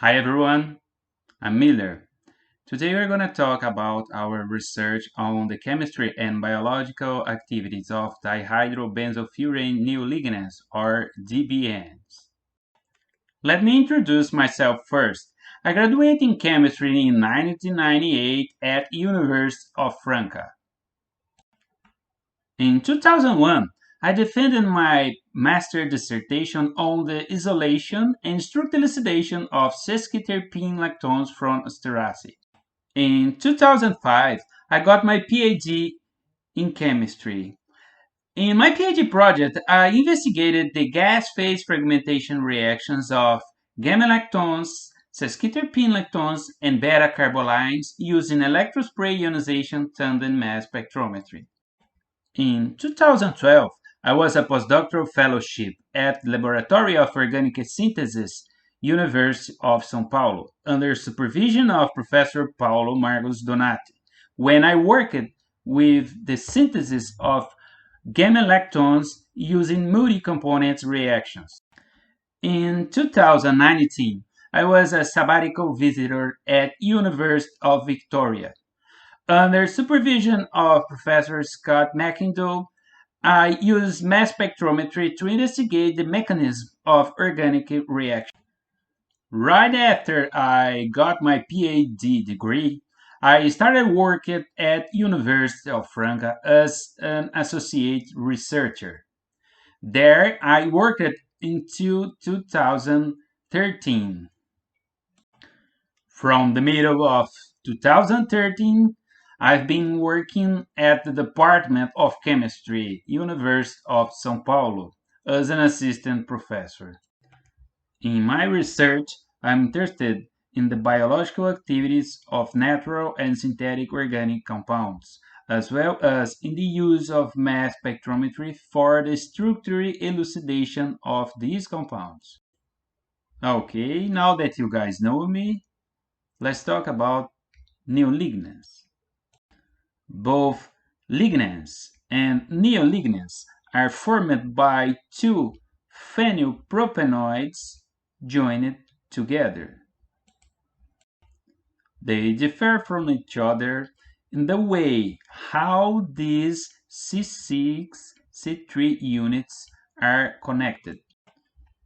Hi everyone, I'm Miller. Today we're going to talk about our research on the chemistry and biological activities of dihydrobenzofuran neolignans, or DBNs. Let me introduce myself first. I graduated in chemistry in 1998 at University of Franca. In 2001, I defended my master dissertation on the isolation and strict elucidation of sesquiterpene lactones from Asteraceae. In 2005, I got my PhD in chemistry. In my PhD project, I investigated the gas phase fragmentation reactions of gamma lactones, sesquiterpene lactones, and beta carbolines using electrospray ionization tandem mass spectrometry. In 2012, I was a postdoctoral fellowship at the Laboratory of Organic Synthesis, University of São Paulo, under supervision of Professor Paulo Margos Donati, when I worked with the synthesis of gamma lactones using multi-component reactions. In 2019, I was a sabbatical visitor at University of Victoria. Under supervision of Professor Scott McIndoe, I use mass spectrometry to investigate the mechanism of organic reaction. Right after I got my PhD degree, I started working at University of Franca as an associate researcher. There I worked until 2013. From the middle of 2013, I've been working at the Department of Chemistry, University of São Paulo, as an assistant professor. In my research, I'm interested in the biological activities of natural and synthetic organic compounds, as well as in the use of mass spectrometry for the structural elucidation of these compounds. Okay, now that you guys know me, let's talk about neolignans. Both lignans and neolignans are formed by two phenylpropanoids joined together. They differ from each other in the way how these C6, C3 units are connected.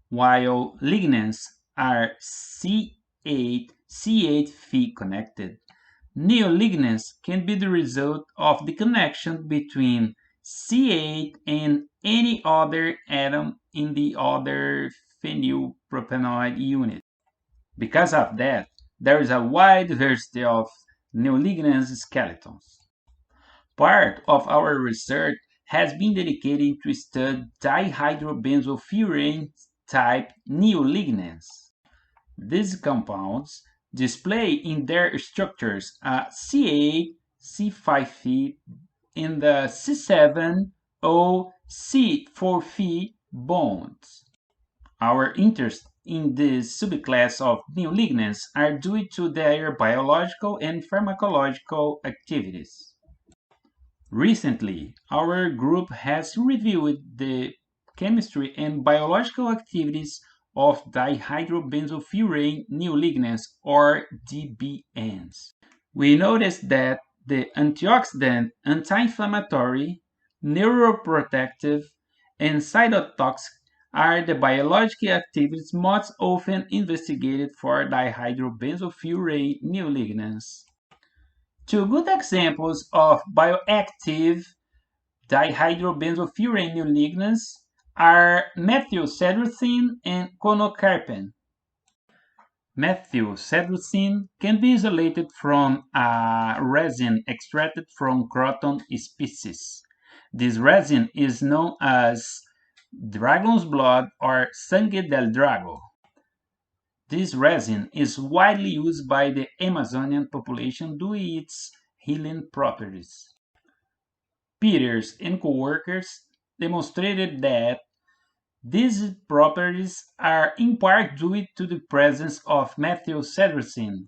While lignans are C8, C8 phi connected, neolignans can be the result of the connection between C8 and any other atom in the other phenylpropanoid unit. Because of that, there is a wide diversity of neolignans skeletons. Part of our research has been dedicated to study dihydrobenzofuran type neolignans. These compounds display in their structures a C8, C5 in the C7 or C4 bonds. Our interest in this subclass of neolignans are due to their biological and pharmacological activities. Recently, our group has reviewed the chemistry and biological activities of dihydrobenzofuran neolignans, or DBNs. We noticed that the antioxidant, anti-inflammatory, neuroprotective, and cytotoxic are the biological activities most often investigated for dihydrobenzofuran neolignans. Two good examples of bioactive dihydrobenzofuran neolignans are methylcedrocin and conocarpine. Methylcedrocin can be isolated from a resin extracted from Croton species. This resin is known as dragon's blood or sangue del drago. This resin is widely used by the Amazonian population due to its healing properties. Peters and co-workers demonstrated that these properties are in part due to the presence of methylcedrocin.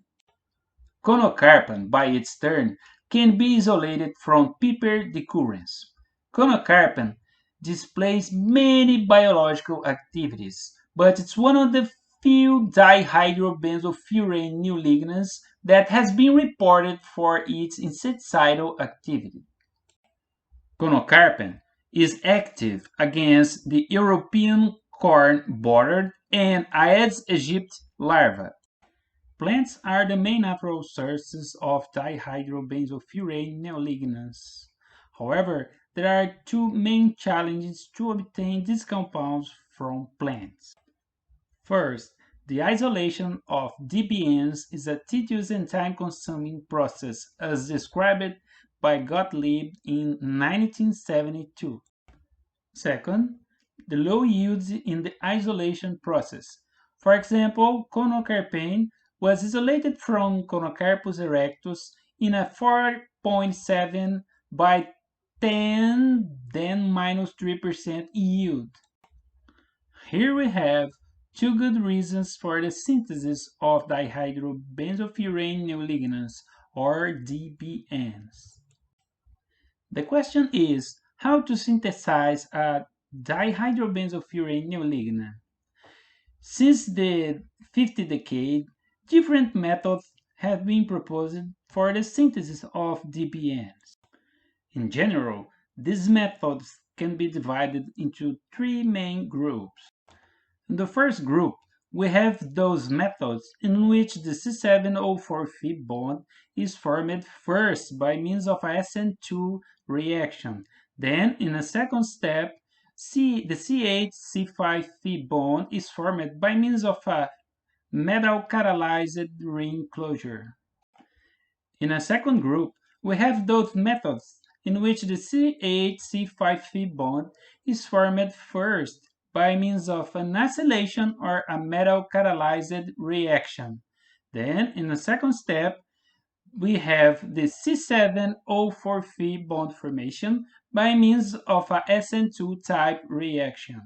Conocarpine, by its turn, can be isolated from Piper decurrens. Conocarpine displays many biological activities, but it's one of the few dihydrobenzofuran neolignans that has been reported for its insecticidal activity. Conocarpine is active against the European corn borer and Aedes aegypti larvae. Plants are the main natural sources of dihydrobenzofuran neolignans. However, there are two main challenges to obtain these compounds from plants. First, the isolation of DBNs is a tedious and time-consuming process as described by Gottlieb in 1972. Second, the low yields in the isolation process. For example, conocarpine was isolated from Conocarpus erectus in a 4.7 by 10 then minus 3% yield. Here we have two good reasons for the synthesis of dihydrobenzofuran neolignans, or DBNs. The question is how to synthesize a dihydrobenzofuran neolignan. Since the 50th decade, different methods have been proposed for the synthesis of DBNs. In general, these methods can be divided into three main groups. In the first group, we have those methods in which the C7O4 bond is formed first by means of a SN2 reaction. Then, in a second step, the C8C5 bond is formed by means of a metal catalyzed ring closure. In a second group, we have those methods in which the C8C5 bond is formed first by means of an acylation or a metal catalyzed reaction. Then, in the second step, we have the C7O4 bond formation by means of a SN2 type reaction.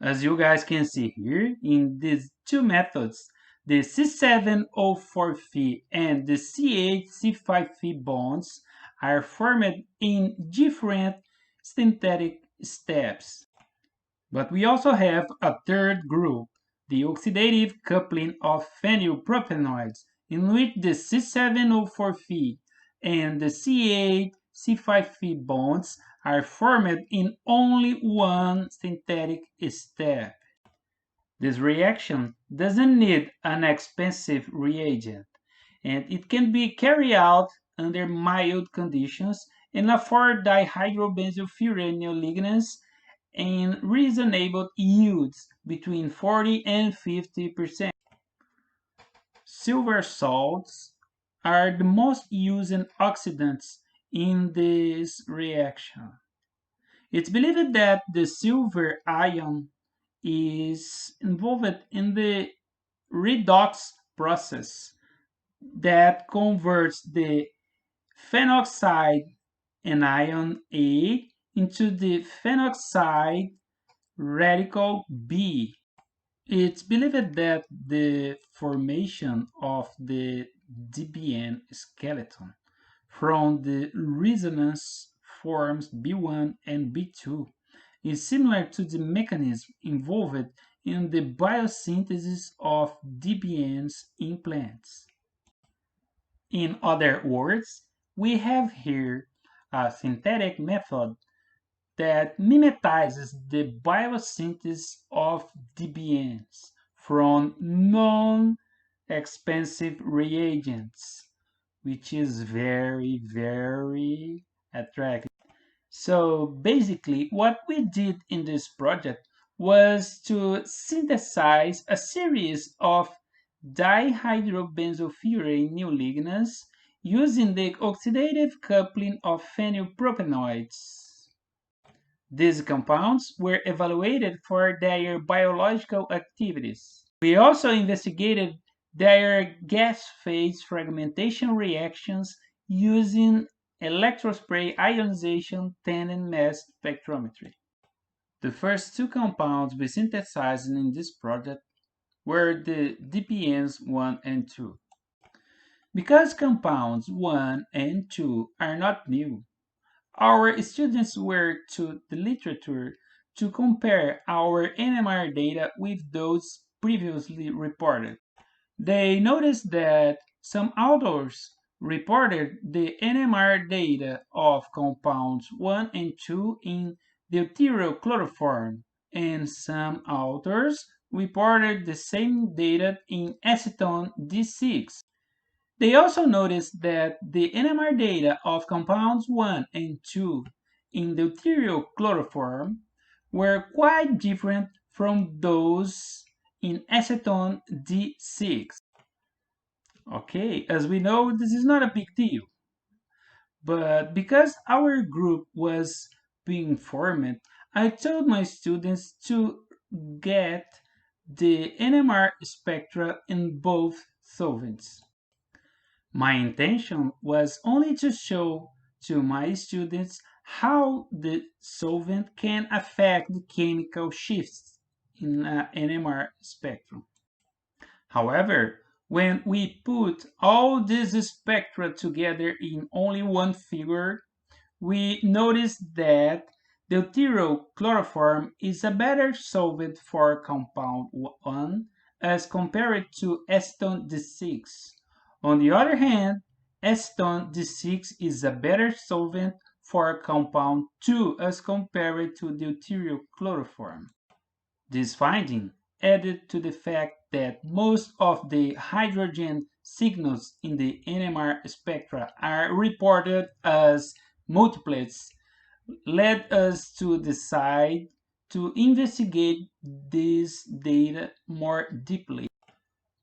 As you guys can see here, in these two methods, the C7O4 and the C8C5 bonds are formed in different synthetic steps. But we also have a third group, the oxidative coupling of phenylpropanoids, in which the C7O4 and the C8C5 bonds are formed in only one synthetic step. This reaction doesn't need an expensive reagent, and it can be carried out under mild conditions and afford dihydrobenzofuran neolignans in reasonable yields between 40 and 50%. Silver salts are the most used oxidants in this reaction. It's believed that the silver ion is involved in the redox process that converts the phenoxide anion A into the phenoxide radical B. It's believed that the formation of the DBN skeleton from the resonance forms B1 and B2 is similar to the mechanism involved in the biosynthesis of DBNs in plants. In other words, we have here a synthetic method that mimetizes the biosynthesis of DBNs from non-expensive reagents, which is very, very attractive. So basically, what we did in this project was to synthesize a series of dihydrobenzofuran neolignans using the oxidative coupling of phenylpropanoids. These compounds were evaluated for their biological activities. We also investigated their gas phase fragmentation reactions using electrospray ionization tandem mass spectrometry. The first two compounds we synthesized in this project were the DPNs 1 and 2. Because compounds 1 and 2 are not new, our students were to the literature to compare our NMR data with those previously reported. They noticed that some authors reported the NMR data of compounds 1 and 2 in deuterochloroform, and some authors reported the same data in acetone D6. They also noticed that the NMR data of compounds 1 and 2 in deuterochloroform were quite different from those in acetone D6. Okay, as we know, this is not a big deal, but because our group was being formed, I told my students to get the NMR spectra in both solvents. My intention was only to show to my students how the solvent can affect the chemical shifts in an NMR spectrum. However, when we put all these spectra together in only one figure, we notice that deuterochloroform is a better solvent for compound 1 as compared to acetone D6. On the other hand, acetone D6 is a better solvent for compound 2 as compared to deuterochloroform. This finding added to the fact that most of the hydrogen signals in the NMR spectra are reported as multiplets, led us to decide to investigate this data more deeply.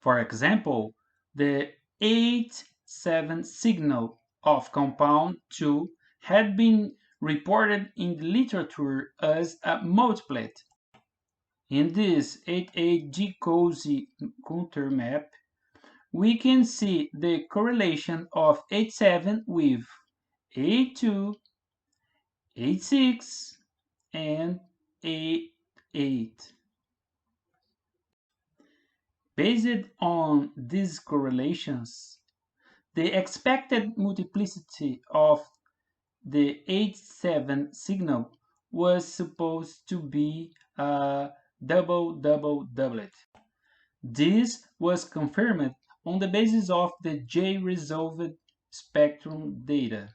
For example, the 8,7 signal of compound 2 had been reported in the literature as a multiplet. In this 8,8-G-COSY counter map, we can see the correlation of 8,7 with 8,2, 8,6, and 8,8. Based on these correlations, the expected multiplicity of the 8,7 signal was supposed to be a double-double-doublet. This was confirmed on the basis of the J-resolved spectrum data.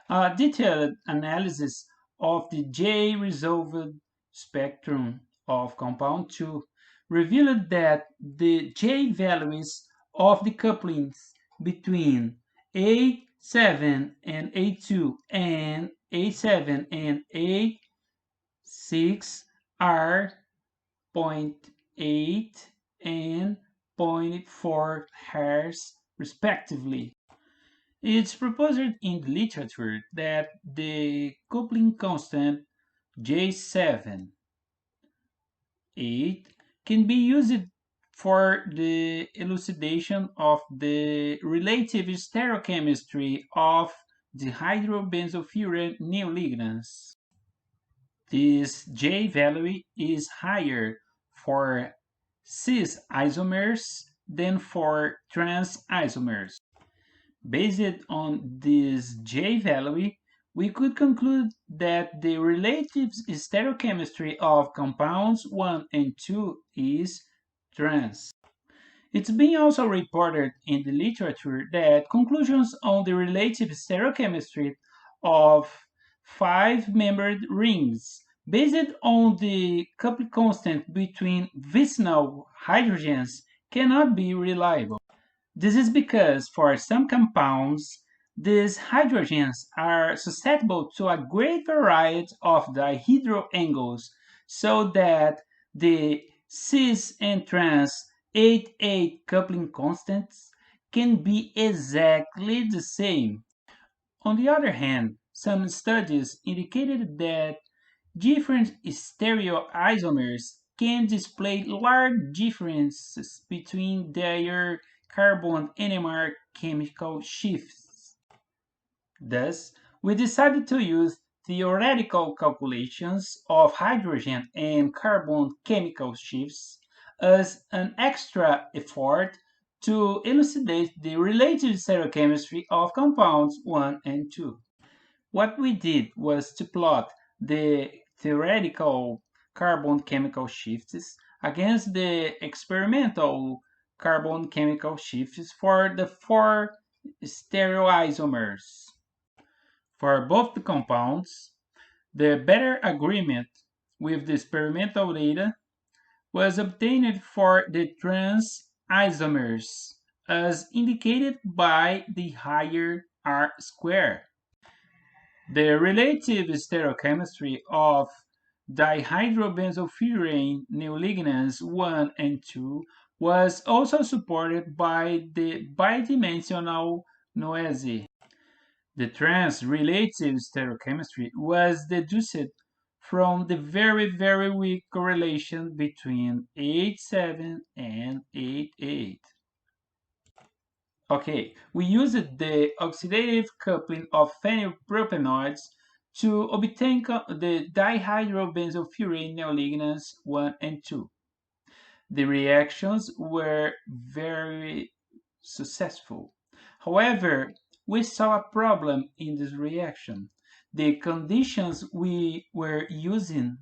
A detailed analysis of the J-resolved spectrum of compound 2 revealed that the J values of the couplings between A7 and A2 and A7 and A6 are 0.8 and 0.4 Hz respectively. It's proposed in the literature that the coupling constant J7, 8, can be used for the elucidation of the relative stereochemistry of dihydrobenzofuran neolignans. This J value is higher for cis isomers than for trans isomers. Based on this J value, we could conclude that the relative stereochemistry of compounds 1 and 2 is trans. It's been also reported in the literature that conclusions on the relative stereochemistry of 5-membered rings based on the coupling constant between vicinal hydrogens cannot be reliable. This is because for some compounds, these hydrogens are susceptible to a great variety of dihydro angles, so that the cis and trans 8,8 coupling constants can be exactly the same. On the other hand, some studies indicated that different stereoisomers can display large differences between their carbon NMR chemical shifts. Thus, we decided to use theoretical calculations of hydrogen and carbon chemical shifts as an extra effort to elucidate the relative stereochemistry of compounds 1 and 2. What we did was to plot the theoretical carbon chemical shifts against the experimental carbon chemical shifts for the 4 stereoisomers. For both the compounds, the better agreement with the experimental data was obtained for the trans isomers, as indicated by the higher R square. The relative stereochemistry of dihydrobenzofuran neolignans 1 and 2 was also supported by the bidimensional noise. The trans-relative stereochemistry was deduced from the very weak correlation between 8,7 and 8,8. Okay, we used the oxidative coupling of phenylpropenoids to obtain the dihydrobenzofuran neolignans 1 and 2. The reactions were very successful. However, we saw a problem in this reaction. The conditions we were using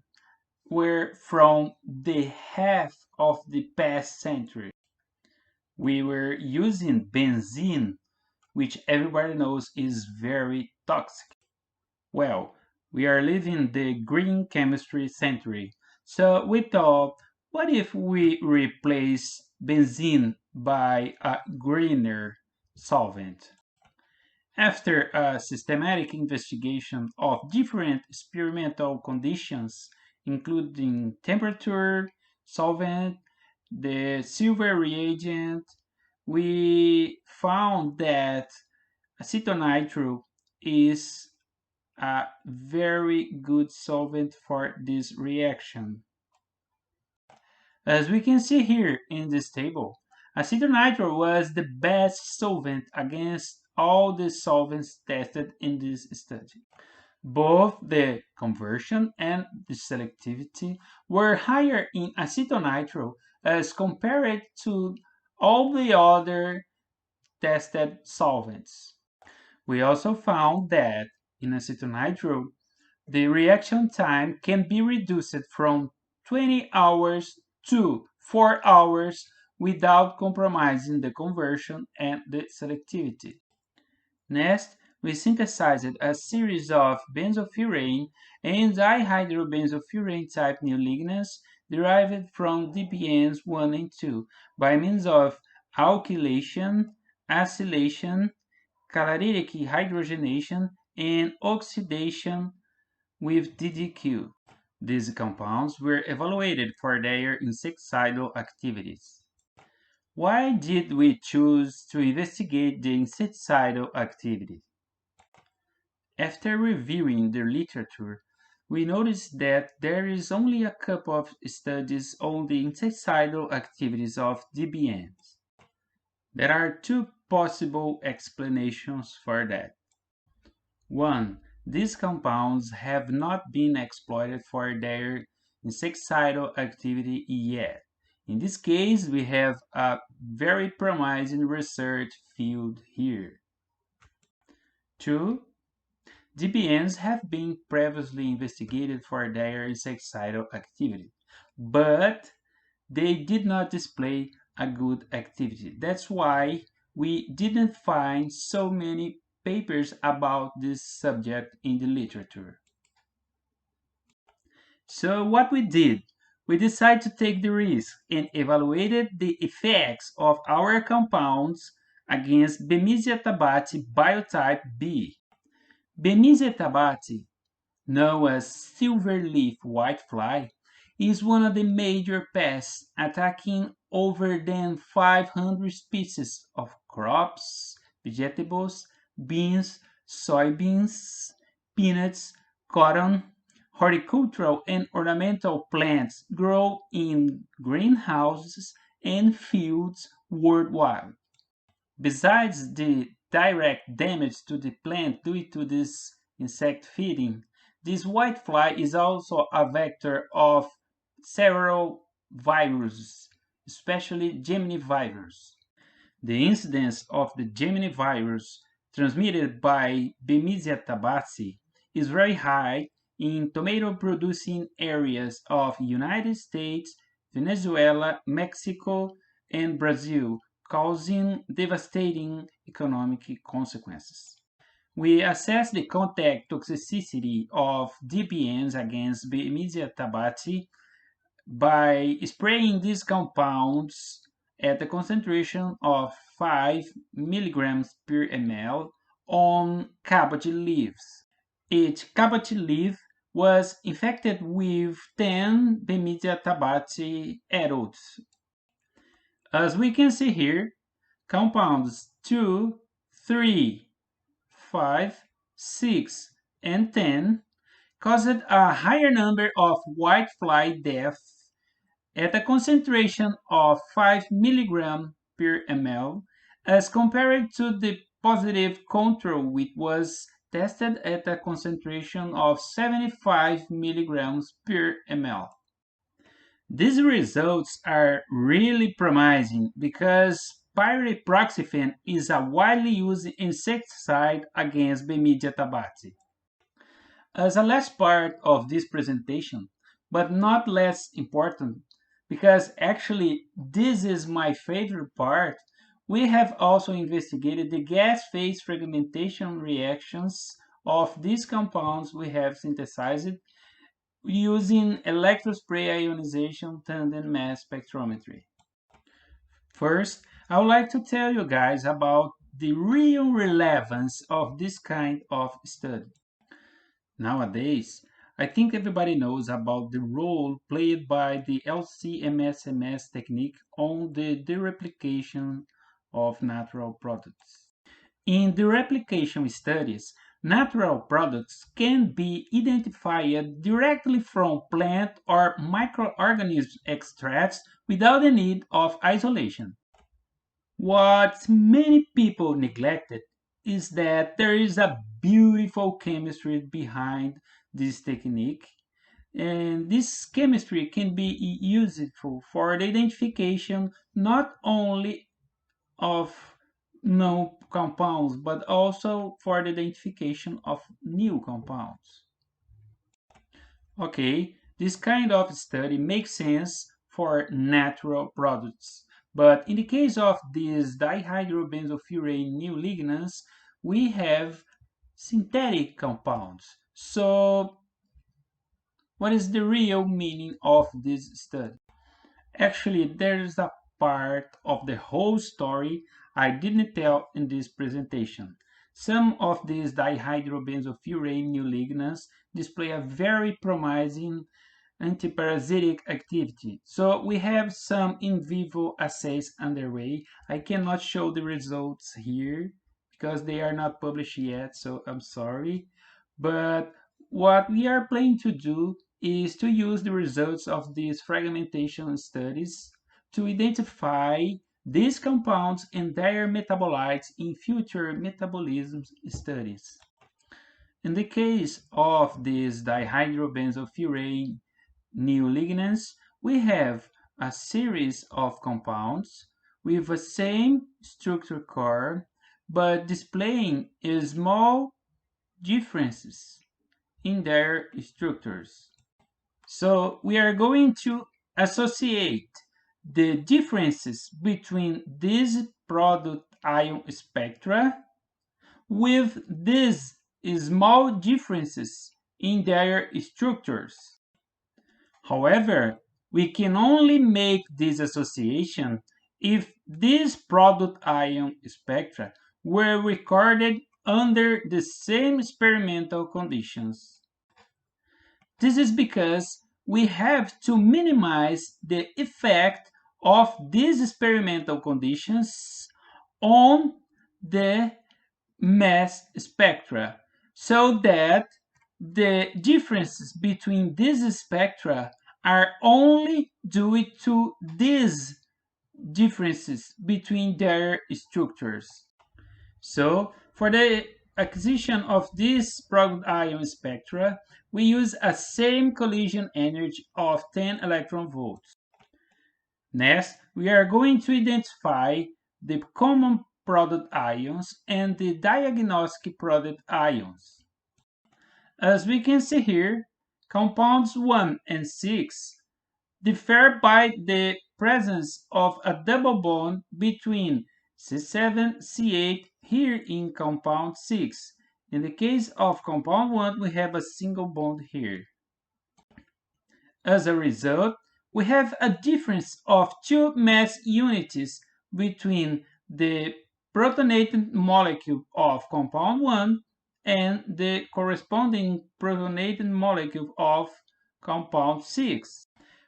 were from the half of the past century. We were using benzene, which everybody knows is very toxic. Well, we are living the green chemistry century, so we thought, what if we replace benzene by a greener solvent? After a systematic investigation of different experimental conditions, including temperature, solvent, the silver reagent, we found that acetonitrile is a very good solvent for this reaction. As we can see here in this table, acetonitrile was the best solvent against all the solvents tested in this study. Both the conversion and the selectivity were higher in acetonitrile as compared to all the other tested solvents. We also found that in acetonitrile, the reaction time can be reduced from 20 hours to 4 hours without compromising the conversion and the selectivity. Next, we synthesized a series of benzofuran and dihydrobenzofuran type neolignans derived from DBNs 1 and 2 by means of alkylation, acylation, catalytic hydrogenation, and oxidation with DDQ. These compounds were evaluated for their insecticidal activities. Why did we choose to investigate the insecticidal activity? After reviewing the literature, we noticed that there is only a couple of studies on the insecticidal activities of DBNs. There are two possible explanations for that. One, these compounds have not been exploited for their insecticidal activity yet. In this case, we have a very promising research field here. Two, DBNs have been previously investigated for their insecticidal activity, but they did not display a good activity. That's why we didn't find so many papers about this subject in the literature. So what we did, we decided to take the risk and evaluated the effects of our compounds against Bemisia tabaci biotype B. Bemisia tabaci, known as silverleaf whitefly, is one of the major pests, attacking over than 500 species of crops, vegetables, beans, soybeans, peanuts, cotton, horticultural and ornamental plants grown in greenhouses and fields worldwide. Besides the direct damage to the plant due to this insect feeding, this whitefly is also a vector of several viruses, especially Gemini virus. The incidence of the Gemini virus transmitted by Bemisia tabaci is very high in tomato producing areas of United States, Venezuela, Mexico, and Brazil, causing devastating economic consequences. We assess the contact toxicity of DBNs against Bemisia tabaci by spraying these compounds at a concentration of 5 milligrams per ml on cabbage leaves. Each cabbage leaf was infected with 10 Bemisia tabaci adults. As we can see here, compounds 2, 3, 5, 6, and 10 caused a higher number of whitefly deaths at a concentration of 5 mg per ml as compared to the positive control, which was tested at a concentration of 75 mg per ml. These results are really promising because pyriproxyfen is a widely used insecticide against Bemisia tabaci. As a last part of this presentation, but not less important, because actually this is my favorite part, we have also investigated the gas phase fragmentation reactions of these compounds we have synthesized using electrospray ionization tandem mass spectrometry. First, I would like to tell you guys about the real relevance of this kind of study. Nowadays, I think everybody knows about the role played by the LC-MS-MS technique on the dereplication of natural products. In dereplication studies, natural products can be identified directly from plant or microorganism extracts without the need of isolation. What many people neglected is that there is a beautiful chemistry behind this technique, and this chemistry can be useful for the identification not only of known compounds, but also for the identification of new compounds. Okay, this kind of study makes sense for natural products, but in the case of these dihydrobenzofuran neolignans, we have synthetic compounds. So, what is the real meaning of this study? Actually, there's a part of the whole story I didn't tell in this presentation. Some of these dihydrobenzofuran neolignans display a very promising antiparasitic activity. So we have some in vivo assays underway. I cannot show the results here because they are not published yet, so I'm sorry. But what we are planning to do is to use the results of these fragmentation studies to identify these compounds and their metabolites in future metabolism studies. In the case of these dihydrobenzofuran neolignans, we have a series of compounds with the same structure core, but displaying small differences in their structures. So we are going to associate the differences between these product ion spectra with these small differences in their structures. However, we can only make this association if these product ion spectra were recorded under the same experimental conditions. This is because we have to minimize the effect of these experimental conditions on the mass spectra, so that the differences between these spectra are only due to these differences between their structures. So, for the acquisition of this product ion spectra, we use a same collision energy of 10 electron volts. Next, we are going to identify the common product ions and the diagnostic product ions. As we can see here, compounds 1 and 6 differ by the presence of a double bond between C7C8 here in compound 6. In the case of compound 1, we have a single bond here. As a result, we have a difference of 2 mass units between the protonated molecule of compound 1 and the corresponding protonated molecule of compound 6.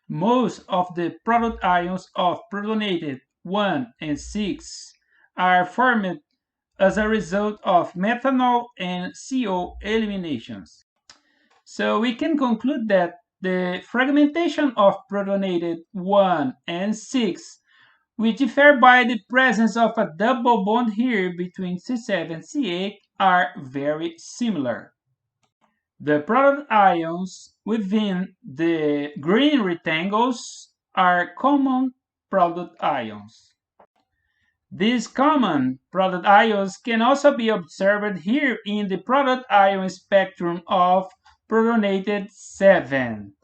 Most of the product ions of protonated 1 and 6 are formed as a result of methanol and CO eliminations. So we can conclude that the fragmentation of protonated 1 and 6, which differ by the presence of a double bond here between C7 and C8, are very similar. The product ions within the green rectangles are common product ions. These common product ions can also be observed here in the product ion spectrum of protonated 7.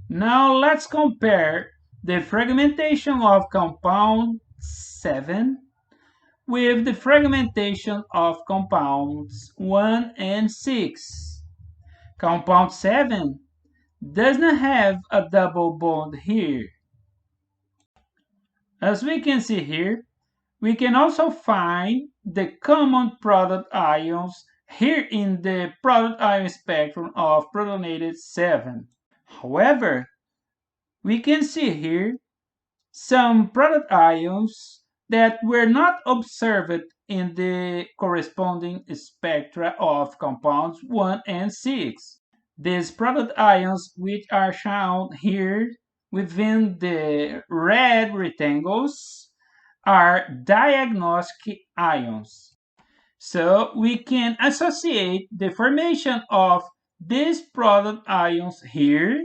Now let's compare the fragmentation of compound 7 with the fragmentation of compounds 1 and 6. Compound 7 does not have a double bond here. As we can see here, we can also find the common product ions here in the product ion spectrum of protonated 7. However, we can see here some product ions that were not observed in the corresponding spectra of compounds 1 and 6. These product ions, which are shown here within the red rectangles, are diagnostic ions. So we can associate the formation of these product ions here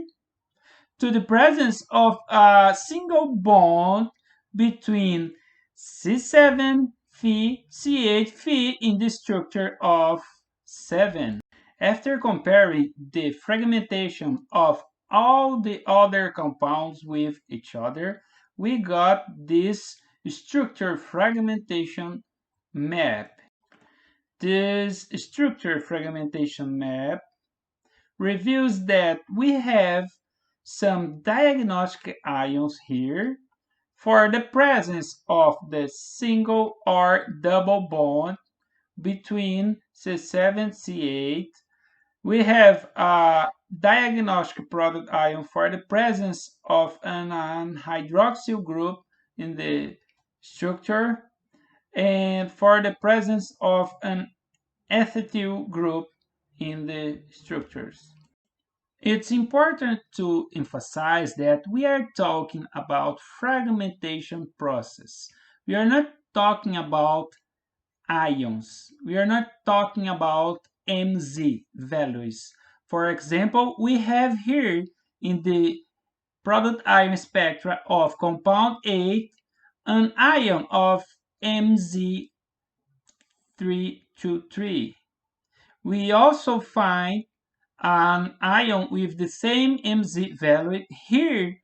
to the presence of a single bond between C7Phe, C8Phe in the structure of 7. After comparing the fragmentation of all the other compounds with each other, we got this structure fragmentation map. This structure fragmentation map reveals that we have some diagnostic ions here for the presence of the single or double bond between C7 C8. We have a diagnostic product ion for the presence of an anhydroxyl group in the structure and for the presence of an ethyl group in the structures. It's important to emphasize that we are talking about fragmentation process. We are not talking about ions. We are not talking about MZ values. For example, we have here in the product ion spectra of compound 8 an ion of MZ323. We also find an ion with the same MZ value here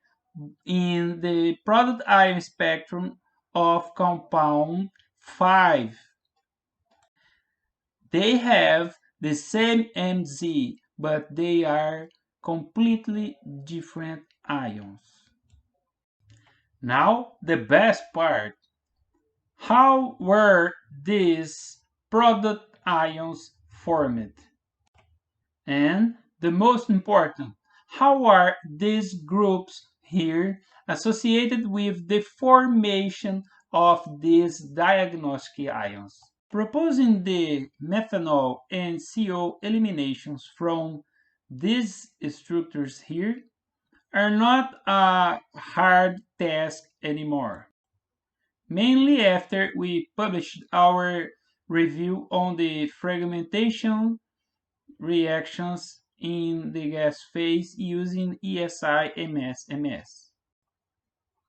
in the product ion spectrum of compound 5. They have the same MZ, but they are completely different ions. Now, the best part. How were these product ions formed? And the most important, how are these groups here associated with the formation of these diagnostic ions? Proposing the methanol and CO eliminations from these structures here are not a hard task anymore. Mainly after we published our review on the fragmentation reactions in the gas phase using ESI-MS-MS.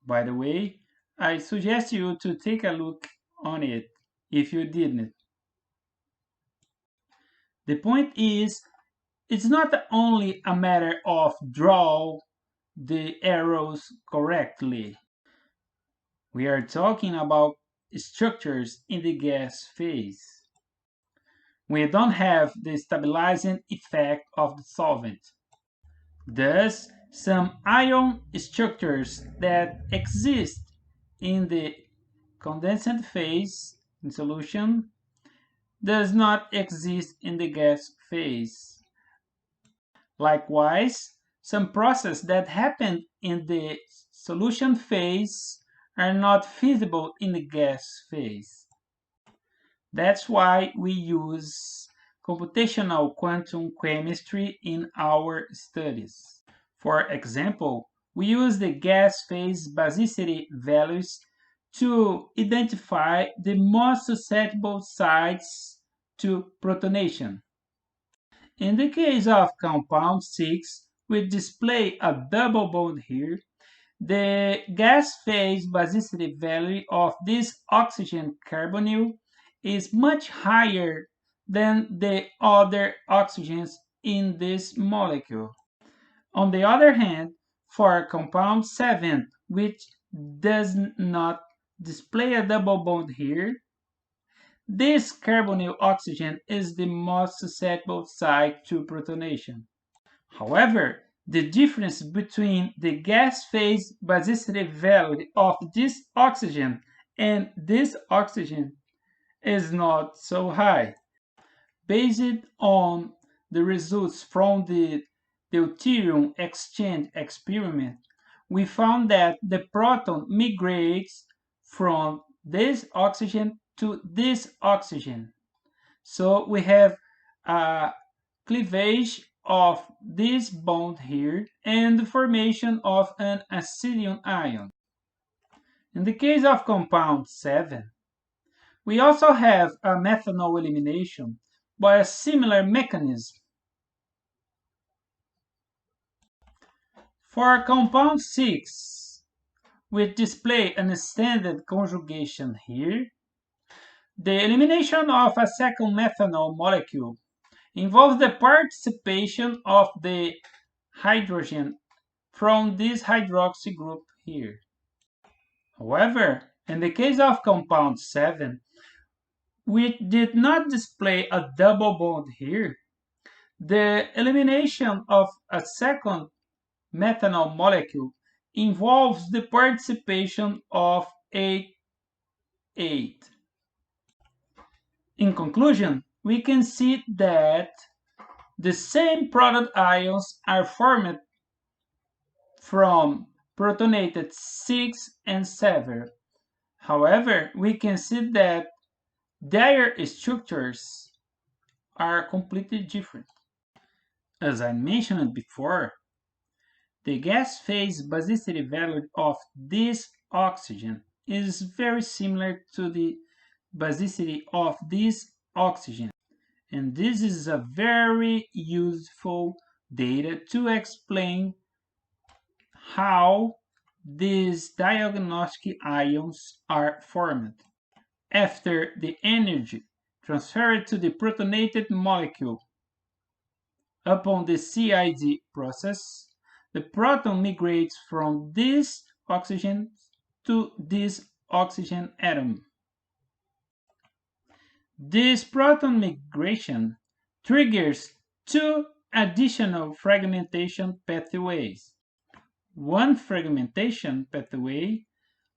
By the way, I suggest you to take a look on it if you didn't. The point is, it's not only a matter of draw the arrows correctly. We are talking about structures in the gas phase. We don't have the stabilizing effect of the solvent. Thus, some ion structures that exist in the condensate phase in solution does not exist in the gas phase. Likewise, some processes that happen in the solution phase are not feasible in the gas phase. That's why we use computational quantum chemistry in our studies. For example, we use the gas phase basicity values to identify the most susceptible sites to protonation. In the case of compound 6, we display a double bond here. The gas phase basicity value of this oxygen carbonyl is much higher than the other oxygens in this molecule. On the other hand, for compound 7, which does not display a double bond here, this carbonyl oxygen is the most susceptible site to protonation. However, the difference between the gas phase basicity value of this oxygen and this oxygen is not so high. Based on the results from the deuterium exchange experiment, we found that the proton migrates from this oxygen to this oxygen. So we have a cleavage of this bond here and the formation of an acidium ion. In the case of compound 7, we also have a methanol elimination by a similar mechanism. For compound 6, we display an extended conjugation here. The elimination of a second methanol molecule involves the participation of the hydrogen from this hydroxy group here. However, in the case of compound 7, we did not display a double bond here. The elimination of a second methanol molecule involves the participation of A8. In conclusion, we can see that the same product ions are formed from protonated 6 and 7. However, we can see that their structures are completely different. As I mentioned before, the gas phase basicity value of this oxygen is very similar to the basicity of this oxygen, and this is a very useful data to explain how these diagnostic ions are formed. After the energy transferred to the protonated molecule upon the CID process, the proton migrates from this oxygen to this oxygen atom. This proton migration triggers two additional fragmentation pathways. One fragmentation pathway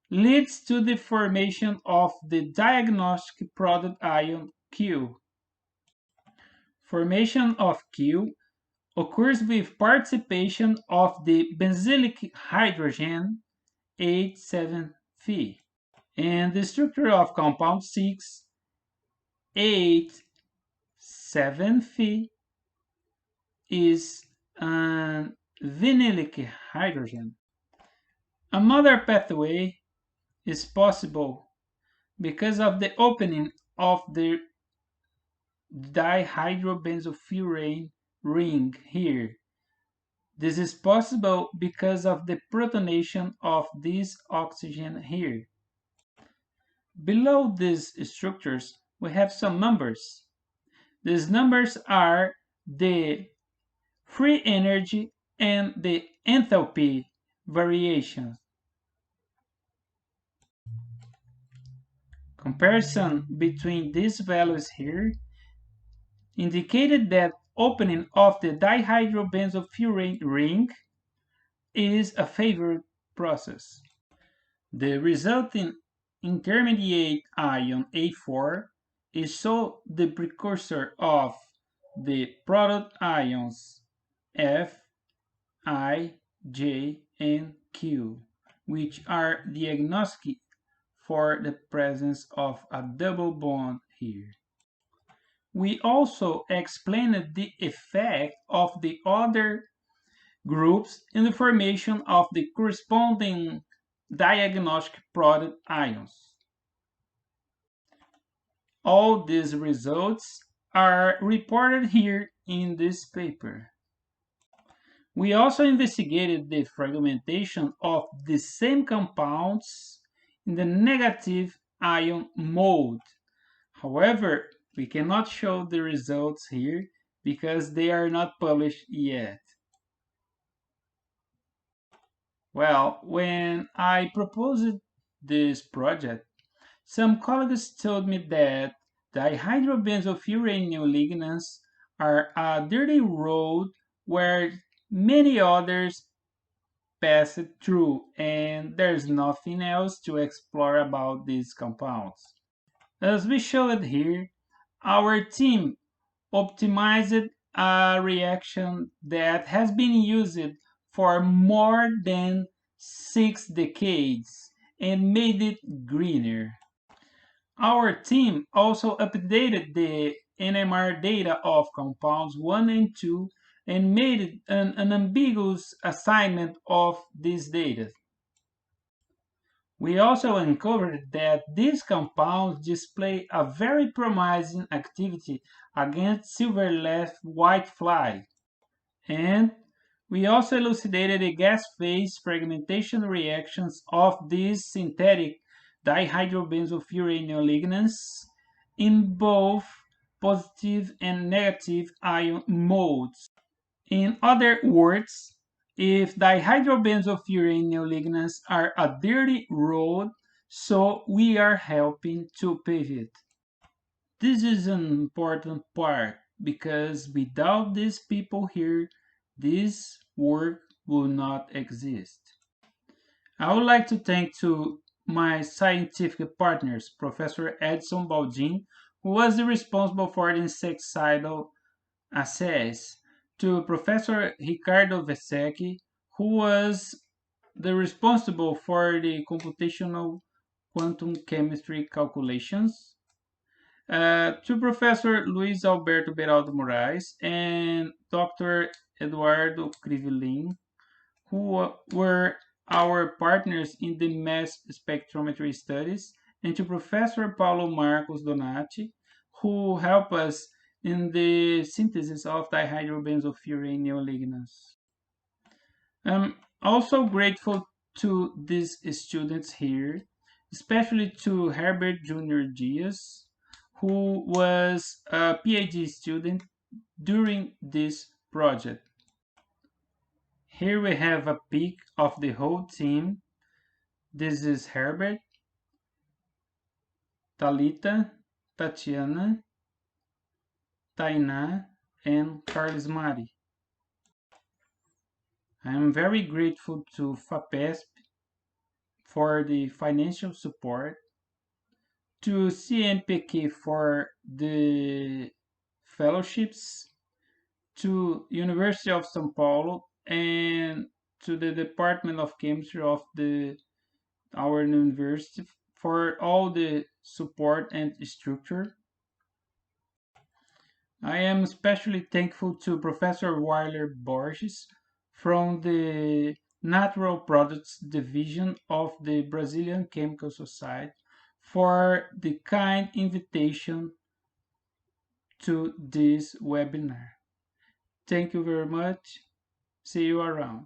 leads to the formation of the diagnostic product ion Q. Formation of Q occurs with participation of the benzylic hydrogen 8,7-Phe. And the structure of compound 6, 8,7-Phe is an vinylic hydrogen. Another pathway is possible because of the opening of the dihydrobenzofuran ring here. This is possible because of the protonation of this oxygen here. Below these structures, we have some numbers. These numbers are the free energy and the enthalpy variations. Comparison between these values here indicated that opening of the dihydrobenzofuran ring is a favored process. The resulting intermediate ion A4 is so the precursor of the product ions F, I, J, and Q, which are diagnostic for the presence of a double bond here. We also explained the effect of the other groups in the formation of the corresponding diagnostic product ions. All these results are reported here in this paper. We also investigated the fragmentation of the same compounds in the negative ion mode. However, we cannot show the results here because they are not published yet. Well, when I proposed this project, some colleagues told me that dihydrobenzofuran neolignans are a dirty road where many others pass it through, and there's nothing else to explore about these compounds. As we showed here, our team optimized a reaction that has been used for more than 6 decades and made it greener. Our team also updated the NMR data of compounds 1 and 2 and made an unambiguous assignment of this data. We also uncovered that these compounds display a very promising activity against silver leaf whitefly. And we also elucidated the gas phase fragmentation reactions of these synthetic dihydrobenzofuran neolignans in both positive and negative ion modes. In other words, if dihydrobenzofuran neolignans are a dirty road, so we are helping to pave it. This is an important part because without these people here, this work will not exist. I would like to thank to my scientific partners, Professor Edson Baldin, who was responsible for the insecticidal assays, to Professor Ricardo Vesecchi, who was the responsible for the computational quantum chemistry calculations, to Professor Luiz Alberto Beraldo Moraes and Dr. Eduardo Crivelin, who were our partners in the mass spectrometry studies, and to Professor Paulo Marcos Donati, who helped us in the synthesis of dihydrobenzofuran neolignans. I'm also grateful to these students here, especially to Herbert Jr. Diaz, who was a PhD student during this project. Here we have a pic of the whole team. This is Herbert, Talita, Tatiana, Tainá, and Carlos Mari. I am very grateful to FAPESP for the financial support, to CNPq for the fellowships, to University of São Paulo, and to the Department of Chemistry of our university for all the support and structure. I am especially thankful to Professor Weiler Borges from the Natural Products Division of the Brazilian Chemical Society for the kind invitation to this webinar. Thank you very much. See you around.